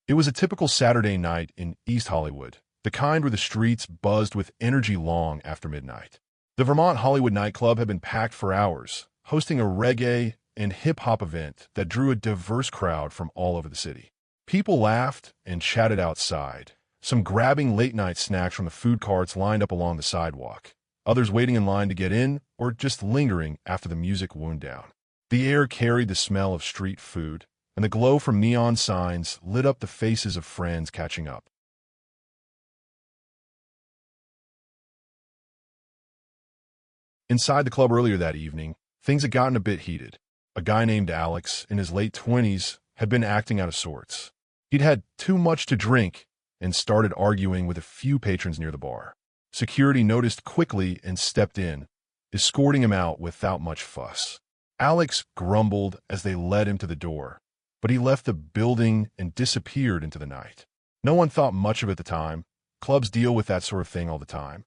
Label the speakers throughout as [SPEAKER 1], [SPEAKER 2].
[SPEAKER 1] It was a typical Saturday night in East Hollywood, the kind where the streets buzzed with energy long after midnight. The Vermont Hollywood Nightclub had been packed for hours, hosting a reggae and hip-hop event that drew a diverse crowd from all over the city. People laughed and chatted outside, some grabbing late-night snacks from the food carts lined up along the sidewalk, others waiting in line to get in or just lingering after the music wound down. The air carried the smell of street food, and the glow from neon signs lit up the faces of friends catching up. Inside the club earlier that evening, things had gotten a bit heated. A guy named Alex, in his late 20s, had been acting out of sorts. He'd had too much to drink and started arguing with a few patrons near the bar. Security noticed quickly and stepped in, escorting him out without much fuss. Alex grumbled as they led him to the door, but he left the building and disappeared into the night. No one thought much of it at the time. Clubs deal with that sort of thing all the time.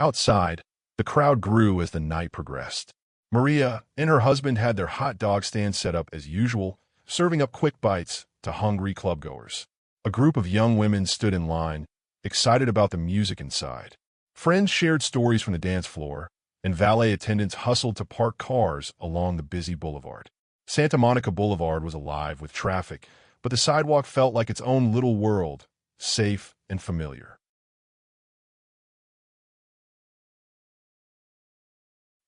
[SPEAKER 1] Outside, the crowd grew as the night progressed. Maria and her husband had their hot dog stand set up as usual, serving up quick bites to hungry clubgoers. A group of young women stood in line, excited about the music inside. Friends shared stories from the dance floor, and valet attendants hustled to park cars along the busy boulevard. Santa Monica Boulevard was alive with traffic, but the sidewalk felt like its own little world, safe and familiar.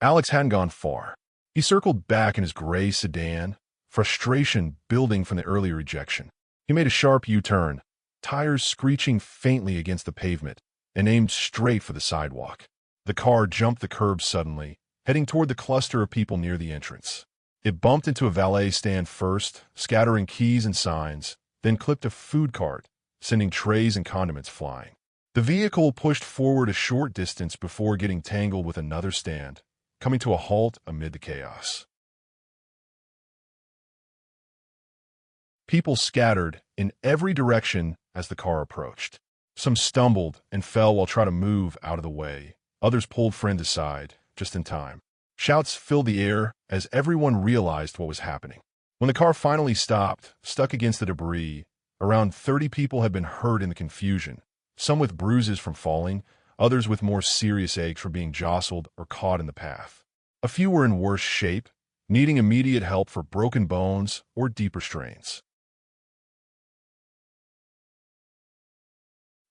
[SPEAKER 1] Alex hadn't gone far. He circled back in his gray sedan, frustration building from the earlier ejection. He made a sharp U-turn, tires screeching faintly against the pavement, and aimed straight for the sidewalk. The car jumped the curb suddenly, heading toward the cluster of people near the entrance. It bumped into a valet stand first, scattering keys and signs, then clipped a food cart, sending trays and condiments flying. The vehicle pushed forward a short distance before getting tangled with another stand, coming to a halt amid the chaos. People scattered in every direction as the car approached. Some stumbled and fell while trying to move out of the way. Others pulled friends aside, just in time. Shouts filled the air as everyone realized what was happening. When the car finally stopped, stuck against the debris, around 30 people had been hurt in the confusion, some with bruises from falling, others with more serious aches from being jostled or caught in the path. A few were in worse shape, needing immediate help for broken bones or deeper strains.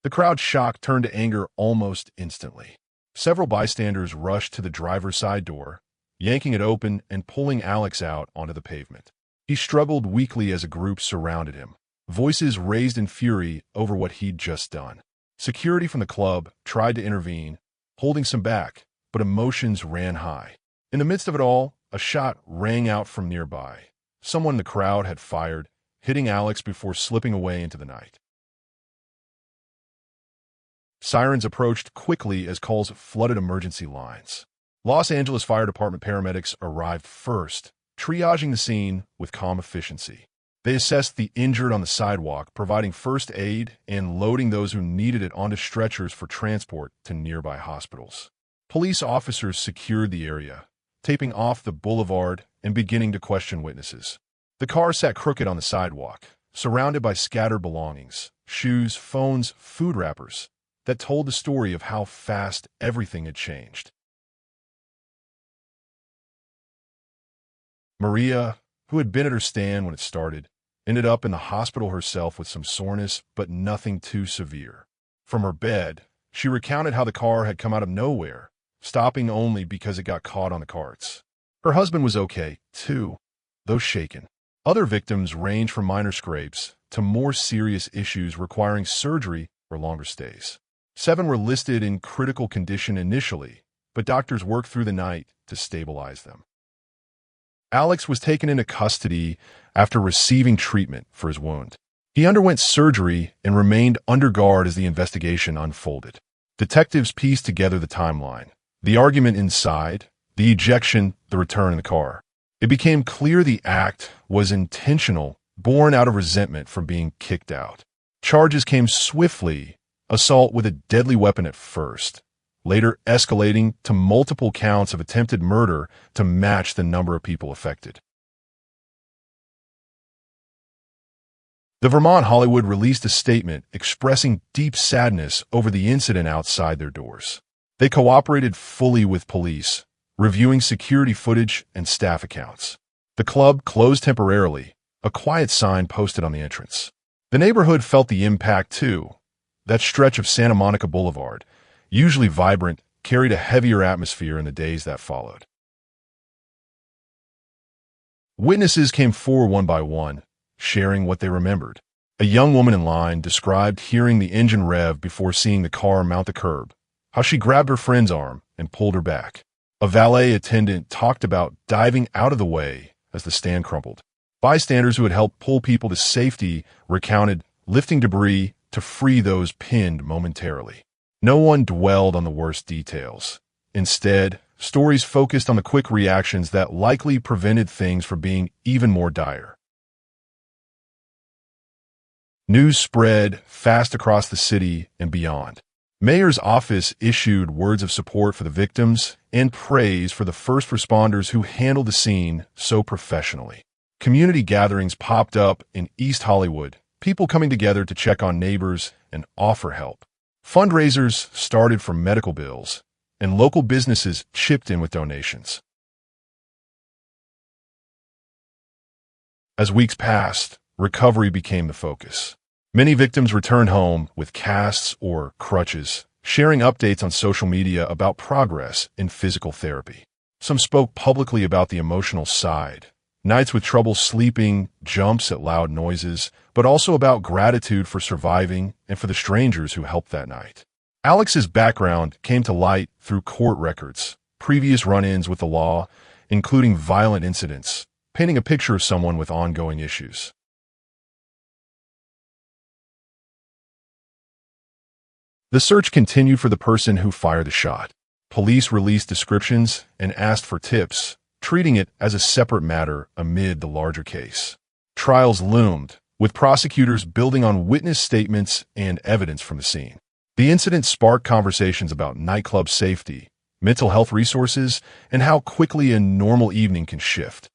[SPEAKER 1] The crowd's shock turned to anger almost instantly. Several bystanders rushed to the driver's side door, yanking it open and pulling Alex out onto the pavement. He struggled weakly as a group surrounded him, voices raised in fury over what he'd just done. Security from the club tried to intervene, holding some back, but emotions ran high. In the midst of it all, a shot rang out from nearby. Someone in the crowd had fired, hitting Alex before slipping away into the night. Sirens approached quickly as calls flooded emergency lines. Los Angeles Fire Department paramedics arrived first, triaging the scene with calm efficiency. They assessed the injured on the sidewalk, providing first aid and loading those who needed it onto stretchers for transport to nearby hospitals. Police officers secured the area, taping off the boulevard and beginning to question witnesses. The car sat crooked on the sidewalk, surrounded by scattered belongings, shoes, phones, food wrappers, that told the story of how fast everything had changed. Maria, who had been at her stand when it started, ended up in the hospital herself with some soreness, but nothing too severe. From her bed, she recounted how the car had come out of nowhere, stopping only because it got caught on the carts. Her husband was okay, too, though shaken. Other victims ranged from minor scrapes to more serious issues requiring surgery or longer stays. 7 were listed in critical condition initially, but doctors worked through the night to stabilize them. Alex was taken into custody after receiving treatment for his wound. He underwent surgery and remained under guard as the investigation unfolded. Detectives pieced together the timeline, the argument inside, the ejection, the return in the car. It became clear the act was intentional, born out of resentment from being kicked out. Charges came swiftly. Assault with a deadly weapon at first, later escalating to multiple counts of attempted murder to match the number of people affected. The Vermont Hollywood released a statement expressing deep sadness over the incident outside their doors. They cooperated fully with police, reviewing security footage and staff accounts. The club closed temporarily, a quiet sign posted on the entrance. The neighborhood felt the impact too. That stretch of Santa Monica Boulevard, usually vibrant, carried a heavier atmosphere in the days that followed. Witnesses came forward one by one, sharing what they remembered. A young woman in line described hearing the engine rev before seeing the car mount the curb, how she grabbed her friend's arm and pulled her back. A valet attendant talked about diving out of the way as the stand crumpled. Bystanders who had helped pull people to safety recounted lifting debris to free those pinned momentarily. No one dwelled on the worst details. Instead, stories focused on the quick reactions that likely prevented things from being even more dire. News spread fast across the city and beyond. Mayor's office issued words of support for the victims and praise for the first responders who handled the scene so professionally. Community gatherings popped up in East Hollywood, people coming together to check on neighbors and offer help. Fundraisers started for medical bills, and local businesses chipped in with donations. As weeks passed, recovery became the focus. Many victims returned home with casts or crutches, sharing updates on social media about progress in physical therapy. Some spoke publicly about the emotional side, nights with trouble sleeping, jumps at loud noises, but also about gratitude for surviving and for the strangers who helped that night. Alex's background came to light through court records, previous run-ins with the law, including violent incidents, painting a picture of someone with ongoing issues. The search continued for the person who fired the shot. Police released descriptions and asked for tips, treating it as a separate matter amid the larger case. Trials loomed, with prosecutors building on witness statements and evidence from the scene. The incident sparked conversations about nightclub safety, mental health resources, and how quickly a normal evening can shift.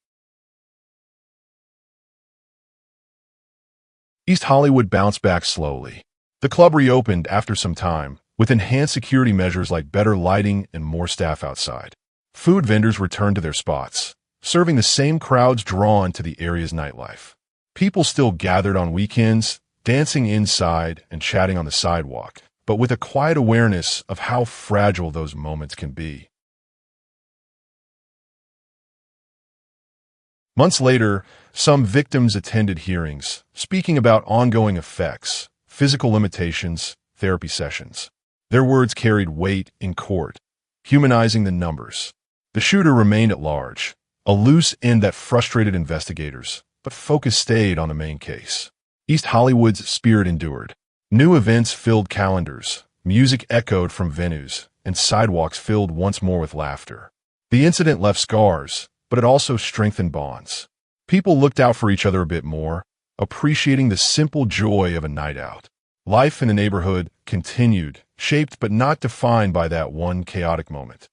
[SPEAKER 1] East Hollywood bounced back slowly. The club reopened after some time, with enhanced security measures like better lighting and more staff outside. Food vendors returned to their spots, serving the same crowds drawn to the area's nightlife. People still gathered on weekends, dancing inside and chatting on the sidewalk, but with a quiet awareness of how fragile those moments can be. Months later, some victims attended hearings, speaking about ongoing effects, physical limitations, therapy sessions. Their words carried weight in court, humanizing the numbers. The shooter remained at large, a loose end that frustrated investigators, but focus stayed on the main case. East Hollywood's spirit endured. New events filled calendars, music echoed from venues, and sidewalks filled once more with laughter. The incident left scars, but it also strengthened bonds. People looked out for each other a bit more, appreciating the simple joy of a night out. Life in the neighborhood continued, shaped but not defined by that one chaotic moment.